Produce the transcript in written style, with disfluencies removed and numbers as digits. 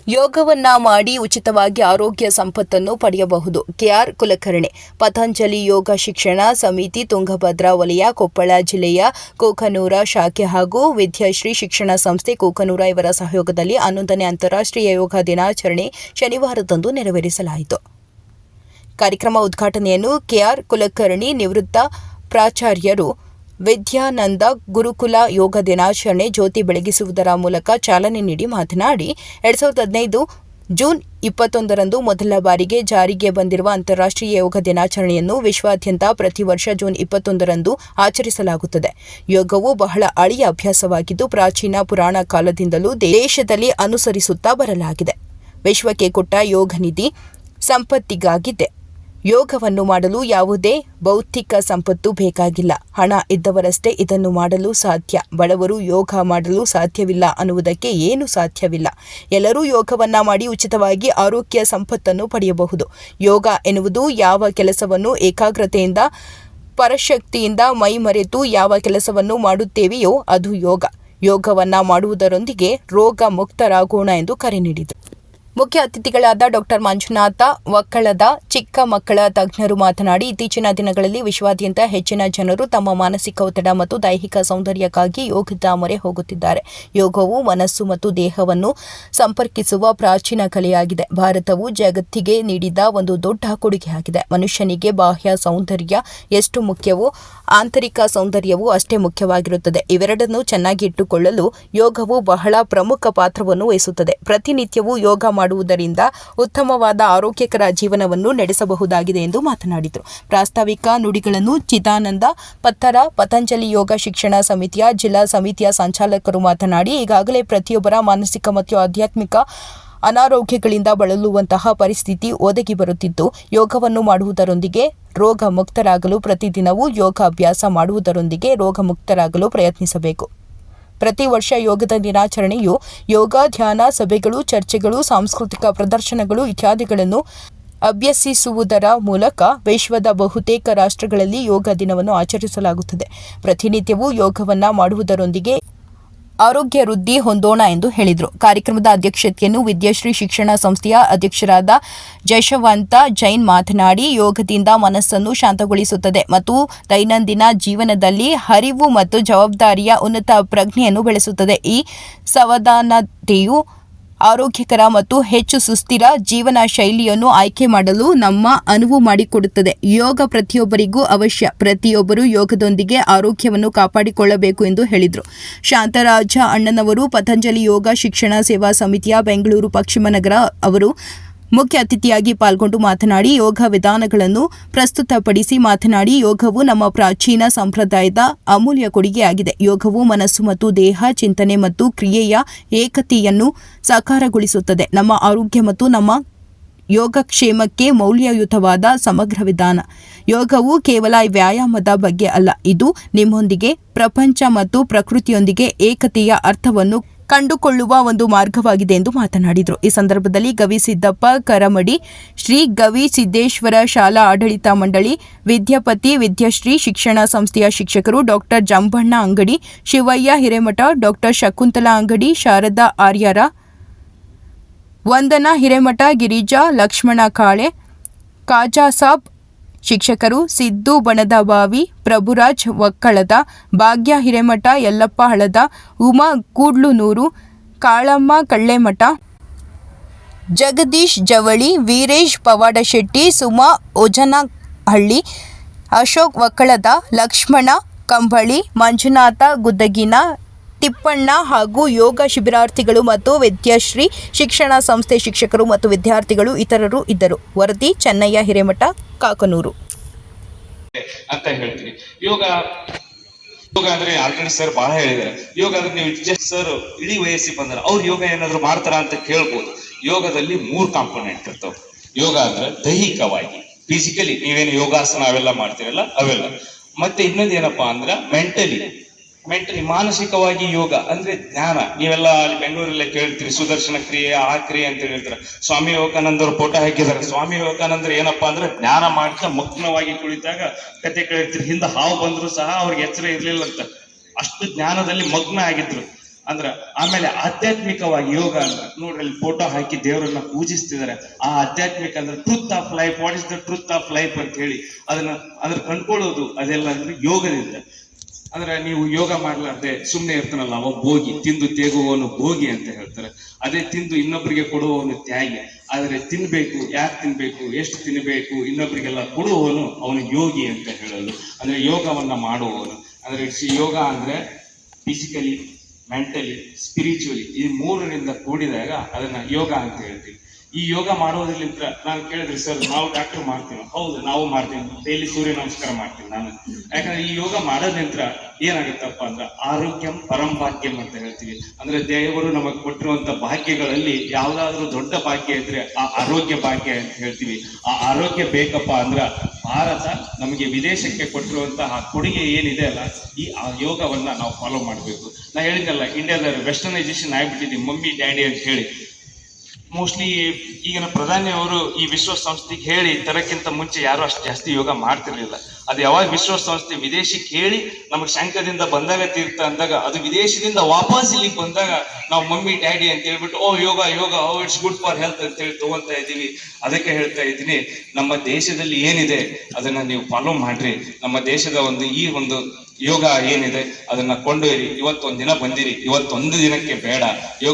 ಯೋಗವನ್ನ ಮಾಡಿ ಉಚಿತವಾಗಿ ಆರೋಗ್ಯ ಸಂಪತ್ತನ್ನು ಪಡೆಯಬಹುದು. ಕೆಆರ್ ಕುಲಕರ್ಣಿ, ಪತಂಜಲಿ ಯೋಗ ಶಿಕ್ಷಣ ಸಮಿತಿ, ತುಂಗಭದ್ರಾ ವಲಯ, ಕೊಪ್ಪಳ ಜಿಲ್ಲೆಯ ಕೂಕನೂರ ಶಾಖೆ ಹಾಗೂ ವಿದ್ಯಾಶ್ರೀ ಶಿಕ್ಷಣ ಸಂಸ್ಥೆ ಕೂಕನೂರ ಇವರ ಸಹಯೋಗದಲ್ಲಿ 11ನೇ ಅಂತಾರಾಷ್ಟ್ರೀಯ ಯೋಗ ದಿನಾಚರಣೆ ಶನಿವಾರದಂದು ನೆರವೇರಿಸಲಾಯಿತು. ಕಾರ್ಯಕ್ರಮ ಉದ್ಘಾಟನೆಯನ್ನು ಕೆಆರ್ ಕುಲಕರ್ಣಿ, ನಿವೃತ್ತ ಪ್ರಾಚಾರ್ಯರು, ವಿದ್ಯಾನಂದ ಗುರುಕುಲ ಯೋಗ ದಿನಾಚರಣೆ ಜ್ಯೋತಿ ಬೆಳಗಿಸುವುದರ ಮೂಲಕ ಚಾಲನೆ ನೀಡಿ ಮಾತನಾಡಿ, 2015 ಜೂನ್ 21ರಂದು ಮೊದಲ ಬಾರಿಗೆ ಜಾರಿಗೆ ಬಂದಿರುವ ಅಂತಾರಾಷ್ಟ್ರೀಯ ಯೋಗ ದಿನಾಚರಣೆಯನ್ನು ವಿಶ್ವಾದ್ಯಂತ ಪ್ರತಿ ವರ್ಷ ಜೂನ್ 21ರಂದು ಆಚರಿಸಲಾಗುತ್ತದೆ. ಯೋಗವು ಬಹಳ ಹಳೆಯ ಅಭ್ಯಾಸವಾಗಿದ್ದು ಪ್ರಾಚೀನ ಪುರಾಣ ಕಾಲದಿಂದಲೂ ದೇಶದಲ್ಲಿ ಅನುಸರಿಸುತ್ತಾ ಬರಲಾಗಿದೆ. ವಿಶ್ವಕ್ಕೆ ಕೊಟ್ಟ ಯೋಗ ನಿಧಿ ಸಂಪತ್ತಿಗಾಗಿದೆ. ಯೋಗವನ್ನು ಮಾಡಲು ಯಾವುದೇ ಭೌತಿಕ ಸಂಪತ್ತು ಬೇಕಾಗಿಲ್ಲ. ಹಣ ಇದ್ದವರಷ್ಟೇ ಇದನ್ನು ಮಾಡಲು ಸಾಧ್ಯ. ಬಡವರು ಯೋಗ ಮಾಡಲು ಸಾಧ್ಯವಿಲ್ಲ ಅನ್ನುವುದಕ್ಕೆ ಏನು ಸಾಧ್ಯವಿಲ್ಲ. ಎಲ್ಲರೂ ಯೋಗವನ್ನ ಮಾಡಿ ಉಚಿತವಾಗಿ ಆರೋಗ್ಯ ಸಂಪತ್ತನ್ನು ಪಡೆಯಬಹುದು. ಯೋಗ ಎನ್ನುವುದು ಯಾವ ಕೆಲಸವನ್ನು ಏಕಾಗ್ರತೆಯಿಂದ ಪರಶಕ್ತಿಯಿಂದ ಮೈಮರೆತು ಯಾವ ಕೆಲಸವನ್ನು ಮಾಡುತ್ತೇವೆಯೋ ಅದು ಯೋಗ. ಯೋಗವನ್ನ ಮಾಡುವುದರೊಂದಿಗೆ ರೋಗ ಮುಕ್ತರಾಗೋಣ ಎಂದು ಕರೆ ನೀಡಿದರು. ಮುಖ್ಯ ಅತಿಥಿಗಳಾದ ಡಾಕ್ಟರ್ ಮಂಜುನಾಥ ಒಕ್ಕಳದ ಚಿಕ್ಕ ಮಕ್ಕಳ ತಜ್ಞರು ಮಾತನಾಡಿ, ಇತ್ತೀಚಿನ ದಿನಗಳಲ್ಲಿ ವಿಶ್ವಾದ್ಯಂತ ಹೆಚ್ಚಿನ ಜನರು ತಮ್ಮ ಮಾನಸಿಕ ಒತ್ತಡ ಮತ್ತು ದೈಹಿಕ ಸೌಂದರ್ಯಕ್ಕಾಗಿ ಯೋಗದ ಮೊರೆ ಹೋಗುತ್ತಿದ್ದಾರೆ. ಯೋಗವು ಮನಸ್ಸು ಮತ್ತು ದೇಹವನ್ನು ಸಂಪರ್ಕಿಸುವ ಪ್ರಾಚೀನ ಕಲೆಯಾಗಿದೆ. ಭಾರತವು ಜಗತ್ತಿಗೆ ನೀಡಿದ ಒಂದು ದೊಡ್ಡ ಕೊಡುಗೆಯಾಗಿದೆ. ಮನುಷ್ಯನಿಗೆ ಬಾಹ್ಯ ಸೌಂದರ್ಯ ಎಷ್ಟು ಮುಖ್ಯವೋ ಆಂತರಿಕ ಸೌಂದರ್ಯವೂ ಅಷ್ಟೇ ಮುಖ್ಯವಾಗಿರುತ್ತದೆ. ಇವೆರಡನ್ನು ಚೆನ್ನಾಗಿ ಇಟ್ಟುಕೊಳ್ಳಲು ಯೋಗವು ಬಹಳ ಪ್ರಮುಖ ಪಾತ್ರವನ್ನು ವಹಿಸುತ್ತದೆ. ಪ್ರತಿನಿತ್ಯವೂ ಯೋಗ ಮಾಡುವುದರಿಂದ ಉತ್ತಮವಾದ ಆರೋಗ್ಯಕರ ಜೀವನವನ್ನು ನಡೆಸಬಹುದಾಗಿದೆ ಎಂದು ಮಾತನಾಡಿದರು. ಪ್ರಾಸ್ತಾವಿಕ ನುಡಿಗಳನ್ನು ಚಿದಾನಂದ ಪತ್ತರ, ಪತಂಜಲಿ ಯೋಗ ಶಿಕ್ಷಣ ಸಮಿತಿಯ ಜಿಲ್ಲಾ ಸಮಿತಿಯ ಸಂಚಾಲಕರು ಮಾತನಾಡಿ, ಈಗಾಗಲೇ ಪ್ರತಿಯೊಬ್ಬರ ಮಾನಸಿಕ ಮತ್ತು ಆಧ್ಯಾತ್ಮಿಕ ಅನಾರೋಗ್ಯಗಳಿಂದ ಬಳಲುವಂತಹ ಪರಿಸ್ಥಿತಿ ಒದಗಿ ಬರುತ್ತಿದ್ದು, ಯೋಗವನ್ನು ಮಾಡುವುದರೊಂದಿಗೆ ರೋಗ ಮುಕ್ತರಾಗಲು ಪ್ರತಿದಿನವೂ ಯೋಗ ಅಭ್ಯಾಸ ಮಾಡುವುದರೊಂದಿಗೆ ರೋಗ ಮುಕ್ತರಾಗಲು ಪ್ರಯತ್ನಿಸಬೇಕು. ಪ್ರತಿ ವರ್ಷ ಯೋಗದ ದಿನಾಚರಣೆಯು ಯೋಗ, ಧ್ಯಾನ, ಸಭೆಗಳು, ಚರ್ಚೆಗಳು, ಸಾಂಸ್ಕೃತಿಕ ಪ್ರದರ್ಶನಗಳು ಇತ್ಯಾದಿಗಳನ್ನು ಅಭ್ಯಸಿಸುವುದರ ಮೂಲಕ ವಿಶ್ವದ ಬಹುತೇಕ ರಾಷ್ಟ್ರಗಳಲ್ಲಿ ಯೋಗ ದಿನವನ್ನು ಆಚರಿಸಲಾಗುತ್ತದೆ. ಪ್ರತಿನಿತ್ಯವೂ ಯೋಗವನ್ನ ಮಾಡುವುದರೊಂದಿಗೆ ಆರೋಗ್ಯ ವೃದ್ಧಿ ಹೊಂದೋಣ ಎಂದು ಹೇಳಿದರು. ಕಾರ್ಯಕ್ರಮದ ಅಧ್ಯಕ್ಷತೆಯನ್ನು ವಿದ್ಯಾಶ್ರೀ ಶಿಕ್ಷಣ ಸಂಸ್ಥೆಯ ಅಧ್ಯಕ್ಷರಾದ ಜಶವಂತ ಜೈನ್ ಮಾತನಾಡಿ, ಯೋಗದಿಂದ ಮನಸ್ಸನ್ನು ಶಾಂತಗೊಳಿಸುತ್ತದೆ ಮತ್ತು ದೈನಂದಿನ ಜೀವನದಲ್ಲಿ ಅರಿವು ಮತ್ತು ಜವಾಬ್ದಾರಿಯ ಉನ್ನತ ಪ್ರಜ್ಞೆಯನ್ನು ಬೆಳೆಸುತ್ತದೆ. ಈ ಸಾವಧಾನತೆಯು ಆರೋಗ್ಯಕರ ಮತ್ತು ಹೆಚ್ಚು ಸುಸ್ಥಿರ ಜೀವನ ಶೈಲಿಯನ್ನು ಆಯ್ಕೆ ಮಾಡಲು ನಮ್ಮ ಅನುವು ಮಾಡಿಕೊಡುತ್ತದೆ. ಯೋಗ ಪ್ರತಿಯೊಬ್ಬರಿಗೂ ಅವಶ್ಯ. ಪ್ರತಿಯೊಬ್ಬರು ಯೋಗದೊಂದಿಗೆ ಆರೋಗ್ಯವನ್ನು ಕಾಪಾಡಿಕೊಳ್ಳಬೇಕು ಎಂದು ಹೇಳಿದರು. ಶಾಂತರಾಜ ಅಣ್ಣನವರು, ಪತಂಜಲಿ ಯೋಗ ಶಿಕ್ಷಣ ಸೇವಾ ಸಮಿತಿಯ ಬೆಂಗಳೂರು ಪಶ್ಚಿಮ ನಗರ ಅವರು ಮುಖ್ಯ ಅತಿಥಿಯಾಗಿ ಪಾಲ್ಗೊಂಡು ಮಾತನಾಡಿ, ಯೋಗ ವಿಧಾನಗಳನ್ನು ಪ್ರಸ್ತುತಪಡಿಸಿ ಮಾತನಾಡಿ, ಯೋಗವು ನಮ್ಮ ಪ್ರಾಚೀನ ಸಂಪ್ರದಾಯದ ಅಮೂಲ್ಯ ಕೊಡುಗೆಯಾಗಿದೆ. ಯೋಗವು ಮನಸ್ಸು ಮತ್ತು ದೇಹ, ಚಿಂತನೆ ಮತ್ತು ಕ್ರಿಯೆಯ ಏಕತೆಯನ್ನು ಸಾಕಾರಗೊಳಿಸುತ್ತದೆ. ನಮ್ಮ ಆರೋಗ್ಯ ಮತ್ತು ನಮ್ಮ ಯೋಗಕ್ಷೇಮಕ್ಕೆ ಮೌಲ್ಯಯುತವಾದ ಸಮಗ್ರ ವಿಧಾನ. ಯೋಗವು ಕೇವಲ ವ್ಯಾಯಾಮದ ಬಗ್ಗೆ ಅಲ್ಲ, ಇದು ನಿಮ್ಮೊಂದಿಗೆ ಪ್ರಪಂಚ ಮತ್ತು ಪ್ರಕೃತಿಯೊಂದಿಗೆ ಏಕತೆಯ ಅರ್ಥವನ್ನು ಕಂಡುಕೊಳ್ಳುವ ಒಂದು ಮಾರ್ಗವಾಗಿದೆ ಎಂದು ಮಾತನಾಡಿದರು. ಈ ಸಂದರ್ಭದಲ್ಲಿ ಗವಿಸಿದ್ದಪ್ಪ ಕರಮಡಿ, ಶ್ರೀ ಗವಿಸಿದ್ದೇಶ್ವರ ಶಾಲಾ ಆಡಳಿತ ಮಂಡಳಿ, ವಿದ್ಯಾಪತಿ ವಿದ್ಯಾಶ್ರೀ ಶಿಕ್ಷಣ ಸಂಸ್ಥೆಯ ಶಿಕ್ಷಕರು ಡಾಕ್ಟರ್ ಜಂಬಣ್ಣ ಅಂಗಡಿ, ಶಿವಯ್ಯ ಹಿರೇಮಠ, ಡಾಕ್ಟರ್ ಶಕುಂತಲಾ ಅಂಗಡಿ, ಶಾರದಾ ಆರ್ಯರ, ವಂದನಾ ಹಿರೇಮಠ, ಗಿರಿಜಾ ಲಕ್ಷ್ಮಣ ಕಾಳೆ, ಕಾಜಾಸಾಬ್ ಶಿಕ್ಷಕರು, ಸಿದ್ದು ಬಣದಬಾವಿ, ಪ್ರಭುರಾಜ್ ಒಕ್ಕಳದ, ಭಾಗ್ಯ ಹಿರೇಮಠ, ಯಲ್ಲಪ್ಪ ಹಳದ, ಉಮಾ ಕೂಡ್ಲುನೂರು, ಕಾಳಮ್ಮ ಕಳ್ಳೆಮಠ, ಜಗದೀಶ್ ಜವಳಿ, ವೀರೇಶ್ ಪವಾಡಶೆಟ್ಟಿ, ಸುಮಾ ಓಜನಹಳ್ಳಿ, ಅಶೋಕ್ ಒಕ್ಕಳದ, ಲಕ್ಷ್ಮಣ ಕಂಬಳಿ, ಮಂಜುನಾಥ ಗುದ್ದಗಿನ, ತಿಪ್ಪಣ್ಣ ಹಾಗೂ ಯೋಗ ಶಿಬಿರಾರ್ಥಿಗಳು ಮತ್ತು ವಿದ್ಯಾಶ್ರೀ ಶಿಕ್ಷಣ ಸಂಸ್ಥೆ ಶಿಕ್ಷಕರು ಮತ್ತು ವಿದ್ಯಾರ್ಥಿಗಳು ಇತರರು ಇದ್ದರು. ವರದಿ ಚೆನ್ನಯ್ಯ ಹಿರೇಮಠ, ಕಾಕನೂರು. ಅಂತ ಹೇಳ್ತೀನಿ. ಯೋಗ ಅಂದ್ರೆ ಆಲ್ರೆಡಿ ಸರ್ ಬಹಳ ಹೇಳಿದ್ದಾರೆ. ಯೋಗ ಅಂದ್ರೆ ನೀವು ಸರ್ ಇಡೀ ವಯಸ್ಸಿಗೆ ಬಂದ್ರೆ ಅವ್ರು ಯೋಗ ಏನಾದ್ರು ಮಾಡ್ತಾರ ಅಂತ ಕೇಳ್ಬೋದು. ಯೋಗದಲ್ಲಿ 3 ಕಾಂಪೋನೆಂಟ್ ಇರ್ತವೆ. ಯೋಗ ಅಂದ್ರೆ ದೈಹಿಕವಾಗಿ, ಫಿಸಿಕಲಿ ನೀವೇನು ಯೋಗಾಸನ ಅವೆಲ್ಲ ಮಾಡ್ತೀರಲ್ಲ ಅವೆಲ್ಲ. ಮತ್ತೆ ಇನ್ನೊಂದು ಏನಪ್ಪಾ ಅಂದ್ರ ಮೆಂಟಲಿ ಮಾನಸಿಕವಾಗಿ ಯೋಗ ಅಂದ್ರೆ ಜ್ಞಾನ. ನೀವೆಲ್ಲ ಅಲ್ಲಿ ಬೆಂಗಳೂರಲ್ಲೇ ಕೇಳ್ತೀರಿ ಸುದರ್ಶನ ಕ್ರಿಯೆ, ಆ ಕ್ರಿಯೆ ಅಂತ ಹೇಳ್ತಾರೆ. ಸ್ವಾಮಿ ವಿವೇಕಾನಂದರ ಫೋಟೋ ಹಾಕಿದ್ದಾರೆ. ಸ್ವಾಮಿ ವಿವೇಕಾನಂದ್ರ ಏನಪ್ಪಾ ಅಂದ್ರೆ ಜ್ಞಾನ ಮಾಡ್ತಾ ಮಗ್ನವಾಗಿ ಕುಳಿತಾಗ ಕತೆ ಕೇಳ್ತೀರಿ, ಹಿಂದೆ ಹಾವು ಬಂದ್ರು ಸಹ ಅವ್ರಿಗೆ ಎಚ್ಚರ ಇರ್ಲಿಲ್ಲ ಅಂತ, ಅಷ್ಟು ಜ್ಞಾನದಲ್ಲಿ ಮಗ್ನ ಆಗಿದ್ರು. ಅಂದ್ರ ಆಮೇಲೆ ಆಧ್ಯಾತ್ಮಿಕವಾಗಿ ಯೋಗ ಅಂತ ನೋಡ್ರಿ ಅಲ್ಲಿ ಫೋಟೋ ಹಾಕಿ ದೇವರನ್ನ ಪೂಜಿಸ್ತಿದ್ದಾರೆ. ಆ ಆಧ್ಯಾತ್ಮಿಕ ಅಂದ್ರೆ truth of life, what is the truth of life ಅಂತ ಹೇಳಿ ಅದ್ರ ಕಂಡ್ಕೊಳ್ಳೋದು ಅದೆಲ್ಲ ಅಂದ್ರೆ ಯೋಗದಿಂದ. ಅಂದ್ರೆ ನೀವು ಯೋಗ ಮಾಡ್ಲಾರ್ದೆ ಸುಮ್ಮನೆ ಇರ್ತಾನಲ್ಲ ಅವ ಭೋಗಿ, ತಿಂದು ತೇಗುವವನು ಭೋಗಿ ಅಂತ ಹೇಳ್ತಾರೆ. ಅದೇ ತಿಂದು ಇನ್ನೊಬ್ಬರಿಗೆ ಕೊಡುವವನು ತ್ಯಾಗಿ. ಆದ್ರೆ ತಿನ್ಬೇಕು, ಯಾಕೆ ತಿನ್ಬೇಕು, ಎಷ್ಟು ತಿನ್ನಬೇಕು, ಇನ್ನೊಬ್ಬರಿಗೆಲ್ಲ ಕೊಡುವವನು ಅವನು ಯೋಗಿ ಅಂತ ಹೇಳಲು. ಅಂದ್ರೆ ಯೋಗವನ್ನ ಮಾಡುವವನು. ಅಂದ್ರೆ ಯೋಗ ಅಂದ್ರೆ ಫಿಸಿಕಲಿ, ಮೆಂಟಲಿ, ಸ್ಪಿರಿಚುವಲಿ ಈ ಮೂರರಿಂದ ಕೂಡಿದಾಗ ಅದನ್ನ ಯೋಗ ಅಂತ ಹೇಳ್ತೀವಿ. ಈ ಯೋಗ ಮಾಡೋದ್ರಲ್ಲಿಂದ ನಾನು ಕೇಳಿದ್ರಿ ಸರ್ ನಾವು ಡಾಕ್ಟರ್ ಮಾಡ್ತೀವಿ, ಹೌದು ನಾವು ಮಾಡ್ತೀವಿ, ಡೈಲಿ ಸೂರ್ಯ ನಮಸ್ಕಾರ ಮಾಡ್ತೀನಿ ನಾನು. ಯಾಕಂದ್ರೆ ಈ ಯೋಗ ಮಾಡೋದ್ರಿಂತ ಏನಾಗುತ್ತಪ್ಪ ಅಂದ್ರೆ ಆರೋಗ್ಯಂ ಪರಂಭಾಗ್ಯಂ ಅಂತ ಹೇಳ್ತೀವಿ. ಅಂದ್ರೆ ದೇವರು ನಮಗೆ ಕೊಟ್ಟಿರುವಂತ ಭಾಗ್ಯಗಳಲ್ಲಿ ಯಾವ್ದಾದ್ರು ದೊಡ್ಡ ಭಾಗ್ಯ ಇದ್ರೆ ಆ ಆರೋಗ್ಯ ಭಾಗ್ಯ ಅಂತ ಹೇಳ್ತೀವಿ. ಆ ಆರೋಗ್ಯ ಬೇಕಪ್ಪ ಅಂದ್ರ ಭಾರತ ನಮಗೆ ವಿದೇಶಕ್ಕೆ ಕೊಟ್ಟಿರುವಂತಹ ಕೊಡುಗೆ ಏನಿದೆ ಅಲ್ಲ, ಈ ಯೋಗವನ್ನ ನಾವು ಫಾಲೋ ಮಾಡಬೇಕು. ನಾ ಹೇಳಿದ್ನಲ್ಲ, ಇಂಡಿಯಾದ ವೆಸ್ಟರ್ನೈಸೇಷನ್ ಆಗ್ಬಿಟ್ಟಿದ್ವಿ, ಮಮ್ಮಿ ಡ್ಯಾಡಿ ಅಂತ ಹೇಳಿ. ಮೋಸ್ಟ್ಲಿ ಈಗಿನ ಪ್ರಧಾನಿ ಅವರು ಈ ವಿಶ್ವಸಂಸ್ಥೆಗೆ ಹೇಳಿ ತರಕ್ಕಿಂತ ಮುಂಚೆ ಯಾರು ಅಷ್ಟು ಜಾಸ್ತಿ ಯೋಗ ಮಾಡ್ತಿರ್ಲಿಲ್ಲ. ಅದು ಯಾವಾಗ ವಿಶ್ವಸಂಸ್ಥೆ ವಿದೇಶಕ್ಕೆ ಹೇಳಿ ನಮಗೆ ಶಂಕದಿಂದ ಬಂದಾಗ ತೀರ್ಥ ಅಂದಾಗ, ಅದು ವಿದೇಶದಿಂದ ವಾಪಸ್ ಇಲ್ಲಿಗೆ ಬಂದಾಗ ನಾವು ಮಮ್ಮಿ ಡ್ಯಾಡಿ ಅಂತ ಹೇಳ್ಬಿಟ್ಟು oh yoga yoga, oh it's good for health ಅಂತ ಹೇಳಿ ತಗೊಂತಾ ಇದ್ದೀವಿ. ಅದಕ್ಕೆ ಹೇಳ್ತಾ ಇದ್ದೀನಿ, ನಮ್ಮ ದೇಶದಲ್ಲಿ ಏನಿದೆ ಅದನ್ನ ನೀವು ಫಾಲೋ ಮಾಡ್ರಿ. ನಮ್ಮ ದೇಶದ ಈ ಒಂದು ಯೋಗ ಏನಿದೆ ಅದನ್ನ ಕೊಂಡೊಯ್ರಿ. ಇವತ್ತೊಂದ್ ದಿನ ಬಂದಿರಿ, ಇವತ್ತೊಂದು ದಿನಕ್ಕೆ ಬೇಡ ಯೋಗ.